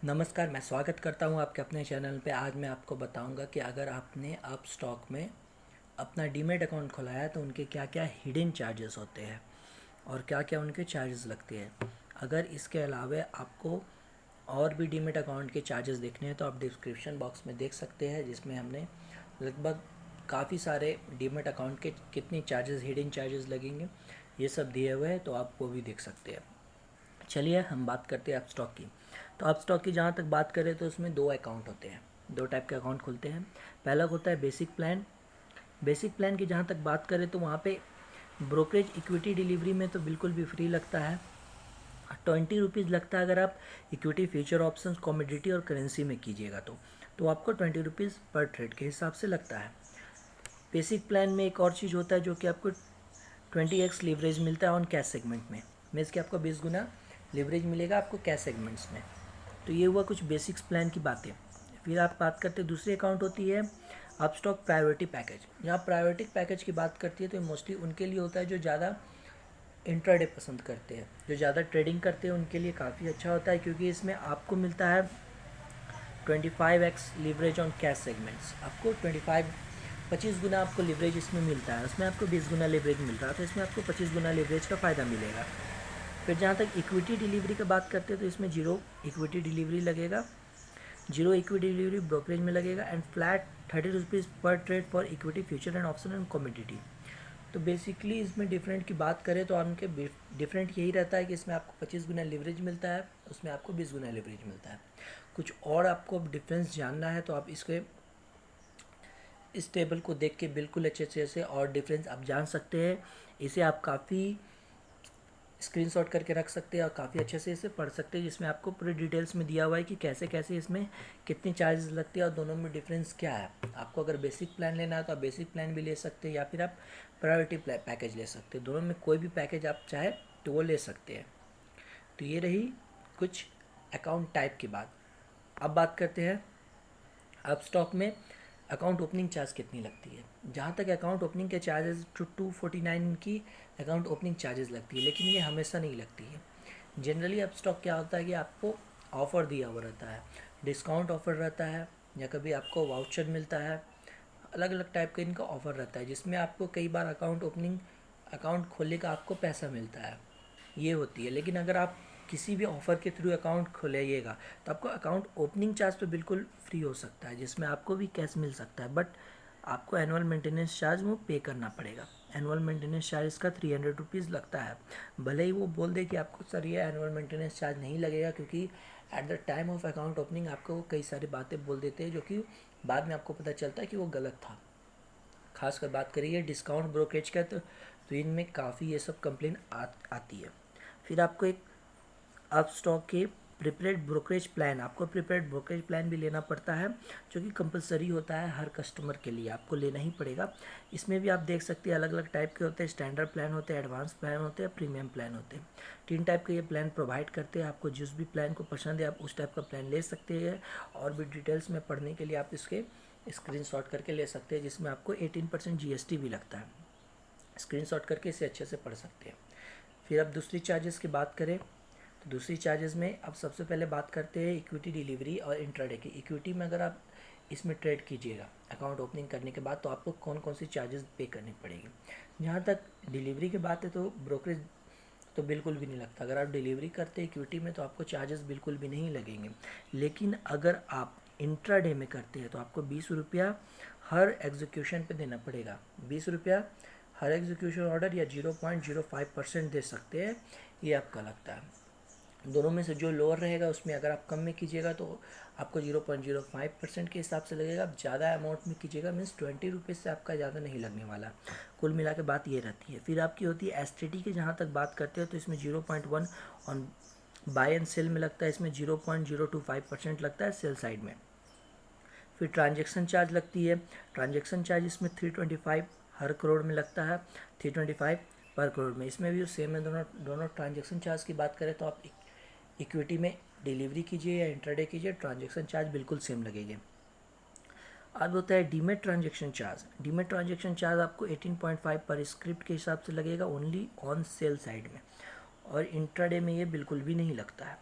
नमस्कार, मैं स्वागत करता हूं आपके अपने चैनल पे। आज मैं आपको बताऊंगा कि अगर आपने अप स्टॉक में अपना डीमैट अकाउंट खोला है तो उनके क्या क्या हिडन चार्जेस होते हैं और क्या क्या उनके चार्जेस लगते हैं। अगर इसके अलावा आपको और भी डीमैट अकाउंट के चार्जेस देखने हैं तो आप डिस्क्रिप्शन बॉक्स में देख सकते हैं, जिसमें हमने लगभग काफ़ी सारे डीमैट अकाउंट के कितने चार्जेस, हिडन चार्जेस लगेंगे, ये सब दिए हुए हैं, तो आप वो भी देख सकते हैं। चलिए हम बात करते हैं आप स्टॉक की। तो आप स्टॉक की जहाँ तक बात करें तो उसमें दो अकाउंट होते हैं, दो टाइप के अकाउंट खुलते हैं। पहला होता है बेसिक प्लान। बेसिक प्लान की जहाँ तक बात करें तो वहाँ पे ब्रोकरेज इक्विटी डिलीवरी में तो बिल्कुल भी फ्री लगता है। 20 रुपीज़ लगता है अगर आप इक्विटी फ्यूचर ऑप्शंस कॉमोडिटी और करेंसी में कीजिएगा तो आपको 20 रुपीज़ पर ट्रेड के हिसाब से लगता है। बेसिक प्लान में एक और चीज़ होता है जो कि आपको 20x लीवरेज मिलता है ऑन कैश सेगमेंट में। मीन्स कि आपको 20 गुना लीवरेज मिलेगा आपको कैश सेगमेंट्स में। तो ये हुआ कुछ बेसिक्स प्लान की बातें। फिर आप बात करते हैं दूसरी अकाउंट होती है अपस्टॉक प्रायोरिटी पैकेज। यहाँ प्रायोरिटी पैकेज की बात करती है तो मोस्टली उनके लिए होता है जो ज़्यादा इंट्राडे पसंद करते हैं, जो ज़्यादा ट्रेडिंग करते हैं, उनके लिए काफ़ी अच्छा होता है, क्योंकि इसमें आपको मिलता है 25x leverage on cash segments. आपको 25 गुना आपको लीवरेज इसमें मिलता है, उसमें आपको 20 गुना लीवरेज मिल रहा है, तो इसमें आपको 25 गुना लीवरेज का फ़ायदा मिलेगा। फिर जहाँ तक इक्विटी डिलीवरी की बात करते हैं तो इसमें जीरो इक्विटी डिलीवरी लगेगा, जीरो इक्विटी डिलीवरी ब्रोकरेज में लगेगा, एंड फ्लैट 30 रुपीज़ पर trade for equity future and option and commodity. तो बेसिकली इसमें डिफरेंट की बात करें तो आपके डिफरेंट यही रहता है कि इसमें आपको 25 गुना लीवरेज मिलता है, उसमें आपको 20 गुना लीवरेज मिलता है। कुछ और आपको डिफरेंस जानना है तो आप इसके इस टेबल को देख के बिल्कुल अच्छे से और डिफरेंस आप जान सकते हैं। इसे आप काफ़ी स्क्रीनशॉट करके रख सकते हैं और काफ़ी अच्छे से इसे पढ़ सकते हैं, जिसमें आपको पूरी डिटेल्स में दिया हुआ है कि कैसे कैसे इसमें कितने चार्जेस लगते हैं और दोनों में डिफरेंस क्या है। आपको अगर बेसिक प्लान लेना है तो आप बेसिक प्लान भी ले सकते हैं या फिर आप प्रायोरिटी पैकेज ले सकते हैं। दोनों में कोई भी पैकेज आप चाहे तो वो ले सकते हैं। तो ये रही कुछ अकाउंट टाइप की बात। अब बात करते हैं अब स्टॉक में अकाउंट ओपनिंग चार्ज कितनी लगती है। जहाँ तक अकाउंट ओपनिंग के चार्जेस 249 की अकाउंट ओपनिंग चार्जेस लगती है, लेकिन ये हमेशा नहीं लगती है। जनरली अब स्टॉक क्या होता है कि आपको ऑफ़र दिया हुआ रहता है, डिस्काउंट ऑफ़र रहता है, या कभी आपको वाउचर मिलता है, अलग अलग टाइप का इनका ऑफ़र रहता है, जिसमें आपको कई बार अकाउंट खोलने का आपको पैसा मिलता है, ये होती है। लेकिन अगर आप किसी भी ऑफ़र के थ्रू अकाउंट खोलेगा तो आपको अकाउंट ओपनिंग चार्ज तो बिल्कुल फ्री हो सकता है, जिसमें आपको भी कैश मिल सकता है, बट आपको एनुअल मेंटेनेंस चार्ज वो पे करना पड़ेगा। एनुअल मेंटेनेंस चार्ज इसका 300 रुपीज़ लगता है। भले ही वो बोल दे कि आपको सर ये एनुअल मेंटेनेंस चार्ज नहीं लगेगा, क्योंकि at the time of account opening आपको वो कई सारी बातें बोल देते हैं जो कि बाद में आपको पता चलता है कि वो गलत था। खासकर बात करिए डिस्काउंट ब्रोकरेज का तो इनमें काफ़ी ये सब कंप्लेन आती है। फिर आपको एक अब स्टॉक के प्रिपेयर्ड ब्रोकरेज प्लान, आपको प्रिपेयर्ड ब्रोकरेज प्लान भी लेना पड़ता है, जो कि कंपलसरी होता है हर कस्टमर के लिए, आपको लेना ही पड़ेगा। इसमें भी आप देख सकते हैं अलग अलग टाइप के होते हैं, स्टैंडर्ड प्लान होते हैं, एडवांस प्लान होते हैं, प्रीमियम प्लान होते हैं। 3 टाइप के ये प्लान प्रोवाइड करते हैं। आपको जिस भी प्लान को पसंद है आप उस टाइप का प्लान ले सकते हैं, और भी डिटेल्स में पढ़ने के लिए आप इसके स्क्रीनशॉट करके ले सकते हैं, जिसमें आपको 18% GST भी लगता है। स्क्रीनशॉट करके इसे अच्छे से पढ़ सकते हैं। फिर अब दूसरी चार्जेस की बात करें तो दूसरी चार्जेस में अब सबसे पहले बात करते हैं इक्विटी डिलीवरी और इंट्राडे की। इक्विटी में अगर आप इसमें ट्रेड कीजिएगा अकाउंट ओपनिंग करने के बाद तो आपको कौन कौन सी चार्जेस पे करनी पड़ेगी। जहाँ तक डिलीवरी की बात है तो ब्रोकरेज तो बिल्कुल भी नहीं लगता। अगर आप डिलीवरी करते हैं इक्विटी में तो आपको चार्जेस बिल्कुल भी नहीं लगेंगे। लेकिन अगर आप इंट्राडे में करते हैं तो आपको 20 रुपया हर एग्जीक्यूशन पे देना पड़ेगा। 20 रुपया हर एग्जीक्यूशन ऑर्डर या 0.05% दे सकते हैं, ये आपका लगता है। दोनों में से जो लोअर रहेगा उसमें अगर आप कम में कीजिएगा तो आपको 0.05% के हिसाब से लगेगा। आप ज़्यादा अमाउंट में कीजिएगा मीन्स 20 रुपीज़ से आपका ज़्यादा नहीं लगने वाला। कुल मिला के बात ये रहती है। फिर आपकी होती है STT की, जहाँ तक बात करते हो तो इसमें 0.1 ऑन बाय एंड सेल में लगता है, इसमें 0.025% लगता है सेल साइड में। फिर ट्रांजेक्शन चार्ज लगती है। ट्रांजेक्शन चार्ज इसमें 325 हर करोड़ में लगता है, 325 पर करोड़ में। इसमें भी सेम है। दोनों ट्रांजेक्शन चार्ज की बात करें तो आप इक्विटी में डिलीवरी कीजिए या इंट्राडे कीजिए, ट्रांजेक्शन चार्ज बिल्कुल सेम लगेंगे। अब होता है demat transaction charge. Demat transaction charge आपको 18.5 पर स्क्रिप्ट के हिसाब से लगेगा ओनली ऑन सेल साइड में, और इंट्राडे में ये बिल्कुल भी नहीं लगता है।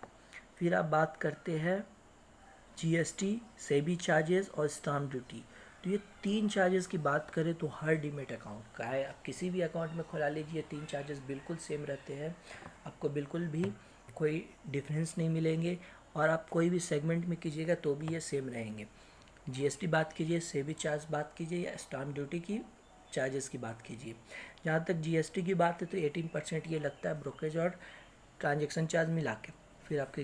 फिर आप बात करते हैं जीएसटी, सेबी चार्जेस और स्टाम्प ड्यूटी। तो ये 3 चार्जेस की बात करें तो हर डीमेट अकाउंट का है, आप किसी भी अकाउंट में खुला लीजिए 3 चार्जेस बिल्कुल सेम रहते हैं, आपको बिल्कुल भी कोई डिफरेंस नहीं मिलेंगे। और आप कोई भी सेगमेंट में कीजिएगा तो भी ये सेम रहेंगे। जीएसटी बात कीजिए, सेबी चार्ज बात कीजिए या स्टाम्प ड्यूटी की चार्जेस की बात कीजिए। जहाँ तक जीएसटी की बात है तो 18% ये लगता है ब्रोकरेज और ट्रांजैक्शन चार्ज मिला के। फिर आपकी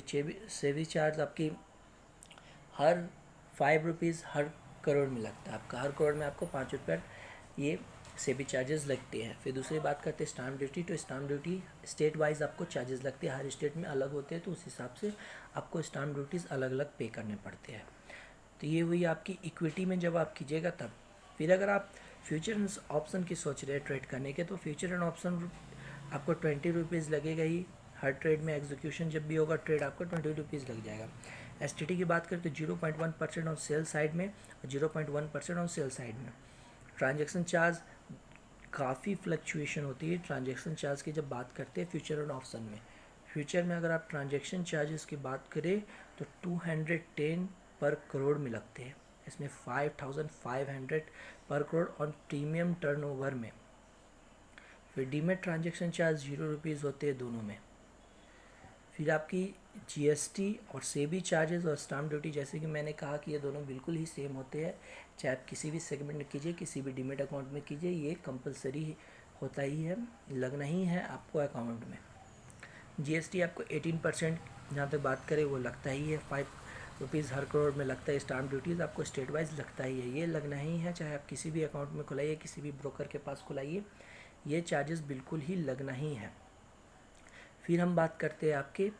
सेबी चार्ज आपकी हर 5 रुपीज़ हर करोड़ में लगता है, आपका हर करोड़ में आपको 5 रुपये ये सेबी चार्जेस लगते हैं। फिर दूसरी बात करते हैं स्टाम्प ड्यूटी। तो स्टाम्प ड्यूटी स्टेट वाइज आपको चार्जेस लगते हैं, हर स्टेट में अलग होते हैं, तो उस हिसाब से आपको स्टाम्प ड्यूटीज़ अलग अलग पे करने पड़ते हैं। तो ये हुई आपकी इक्विटी में जब आप कीजिएगा तब। फिर अगर आप फ्यूचर एंड ऑप्शन की सोच रहे हैं ट्रेड करने के, तो फ्यूचर एंड ऑप्शन आपको 20 रुपीज़ लगेगा ही हर ट्रेड में। एग्जीक्यूशन जब भी होगा ट्रेड आपको 20 रुपीज़ लग जाएगा। एसटीटी की बात करें तो 0.1% ऑन सेल साइड में और 0.1% ऑन सेल साइड में। ट्रांजैक्शन चार्ज काफ़ी फ्लक्चुएशन होती है ट्रांजैक्शन चार्ज की जब बात करते हैं फ्यूचर एंड ऑप्शन में। फ्यूचर में अगर आप ट्रांजैक्शन चार्जेस की बात करें तो 210 पर करोड़ में लगते हैं, इसमें 5500 पर करोड़ ऑन प्रीमियम टर्नओवर में। फिर डीमेट ट्रांजैक्शन चार्ज 0 रुपीज़ होते हैं दोनों में। फिर आपकी जीएसटी और सेबी चार्जेस और स्टाम्प ड्यूटी, जैसे कि मैंने कहा कि ये दोनों बिल्कुल ही सेम होते हैं, चाहे आप किसी भी सेगमेंट में कीजिए, किसी भी डीमेट अकाउंट में कीजिए, ये कंपलसरी होता ही है, लगना ही है आपको अकाउंट में। जीएसटी आपको 18% जहाँ तक बात करें वो लगता ही है, 5 रुपीज़ हर करोड़ में लगता है। स्टाम्प ड्यूटीज़ आपको स्टेट वाइज लगता ही है, ये लगना ही है, चाहे आप किसी भी अकाउंट में खुलाइए, किसी भी ब्रोकर के पास खुलाइए, ये चार्जेस बिल्कुल ही लगना ही है। फिर हम बात करते हैं आपके,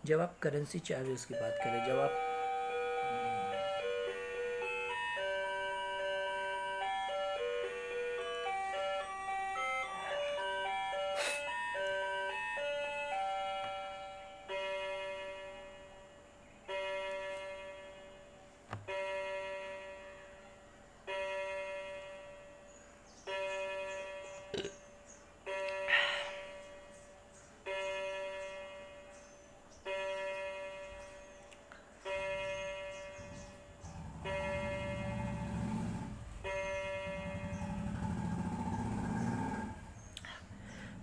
जब आप करेंसी चार्जेस की बात करें, जब आप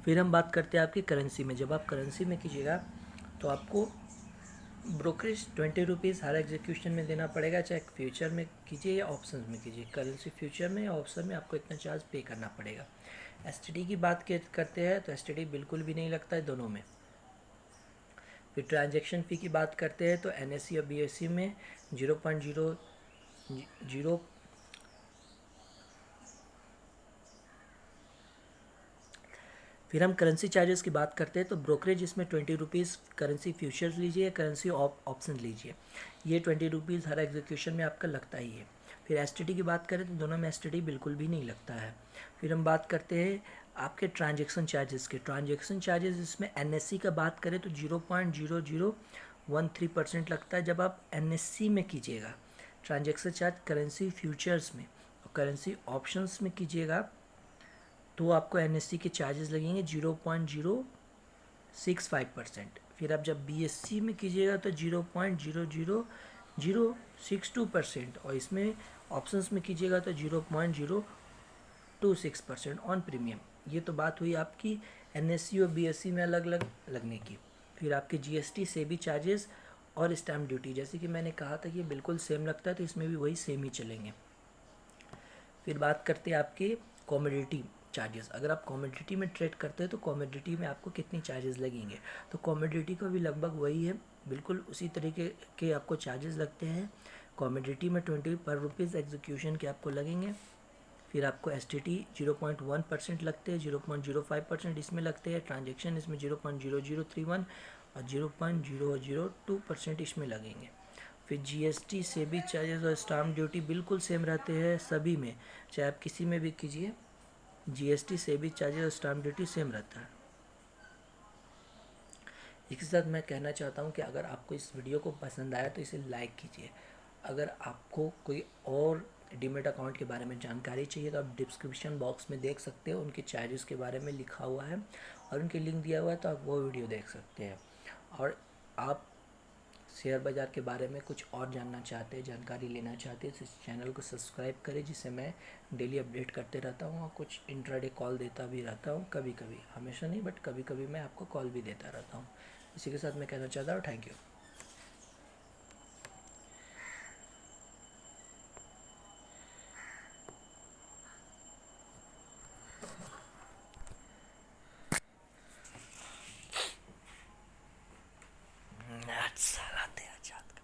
फिर हम बात करते हैं आपकी करेंसी में। जब आप करेंसी में कीजिएगा तो आपको ब्रोकरेज 20 रुपीज़ हर एग्जीक्यूशन में देना पड़ेगा, चाहे फ्यूचर में कीजिए या ऑप्शन में कीजिए। करेंसी फ्यूचर में या ऑप्शन में आपको इतना चार्ज पे करना पड़ेगा। एसटीडी की बात करते हैं तो एसटीडी बिल्कुल भी नहीं लगता है दोनों में। फिर ट्रांजैक्शन फ़ी की बात करते हैं तो एनएससी और बीएससी में 0.00। फिर हम करेंसी चार्जेस की बात करते हैं तो ब्रोकरेज इसमें 20 रुपीज़ करेंसी फ्यूचर्स लीजिए, करेंसी ऑप्शन लीजिए, ये 20 रुपीज़ हर एग्जीक्यूशन में आपका लगता ही है। फिर एसटीडी की बात करें तो दोनों में एसटीडी बिल्कुल भी नहीं लगता है। फिर हम बात करते हैं आपके ट्रांजैक्शन चार्जेस के। ट्रांजैक्शन चार्जेस इसमें एनएससी का बात करें तो 0.0013% लगता है जब आप एनएससी में कीजिएगा। ट्रांजैक्शन चार्ज करेंसी फ्यूचर्स में और करेंसी ऑप्शंस में कीजिएगा तो आपको एनएससी के चार्जेस लगेंगे 0.065%। फिर आप जब बीएससी में कीजिएगा तो 0.00062% और इसमें ऑप्शंस में कीजिएगा तो 0.026% ऑन प्रीमियम। ये तो बात हुई आपकी एनएससी और बीएससी में अलग अलग लगने की। फिर आपके जीएसटी सेबी चार्जेस और स्टैम्प ड्यूटी, जैसे कि मैंने कहा था कि बिल्कुल सेम लगता है तो इसमें भी वही सेम ही चलेंगे। फिर बात करते हैं आपके कॉमोडिटी चार्जेस। अगर आप कॉमोडिटी में ट्रेड करते हैं तो कॉमोडिटी में आपको कितनी चार्जेस लगेंगे, तो कॉमोडिटी का भी लगभग वही है, बिल्कुल उसी तरीके के आपको चार्जेस लगते हैं। कॉमोडिटी में 20 पर रुपीज़ एग्जीक्यूशन के आपको लगेंगे। फिर आपको एसटीटी 0.1% लगते हैं, 0.05% इसमें लगते हैं। ट्रांजेक्शन इसमें 0.0031 और 0.002% इसमें लगेंगे। फिर जीएसटी सेबी चार्जेस और स्टाम्प ड्यूटी बिल्कुल सेम रहते हैं सभी में, चाहे आप किसी में भी कीजिए, जीएसटी सेबी चार्जेस और स्टाम्प ड्यूटी सेम रहता है। इसके साथ मैं कहना चाहता हूँ कि अगर आपको इस वीडियो को पसंद आया तो इसे लाइक कीजिए। अगर आपको कोई और डीमेट अकाउंट के बारे में जानकारी चाहिए तो आप डिस्क्रिप्शन बॉक्स में देख सकते हो, उनके चार्जेस के बारे में लिखा हुआ है और उनके लिंक दिया हुआ है, तो आप वो वीडियो देख सकते हैं। और आप शेयर बाज़ार के बारे में कुछ और जानना चाहते हैं, जानकारी लेना चाहते हैं, तो इस चैनल को सब्सक्राइब करें, जिससे मैं डेली अपडेट करते रहता हूँ और कुछ इंट्राडे कॉल देता भी रहता हूँ कभी कभी, हमेशा नहीं बट कभी कभी मैं आपको कॉल भी देता रहता हूँ। इसी के साथ मैं कहना चाहता हूँ थैंक यू। साला थे आजाद का।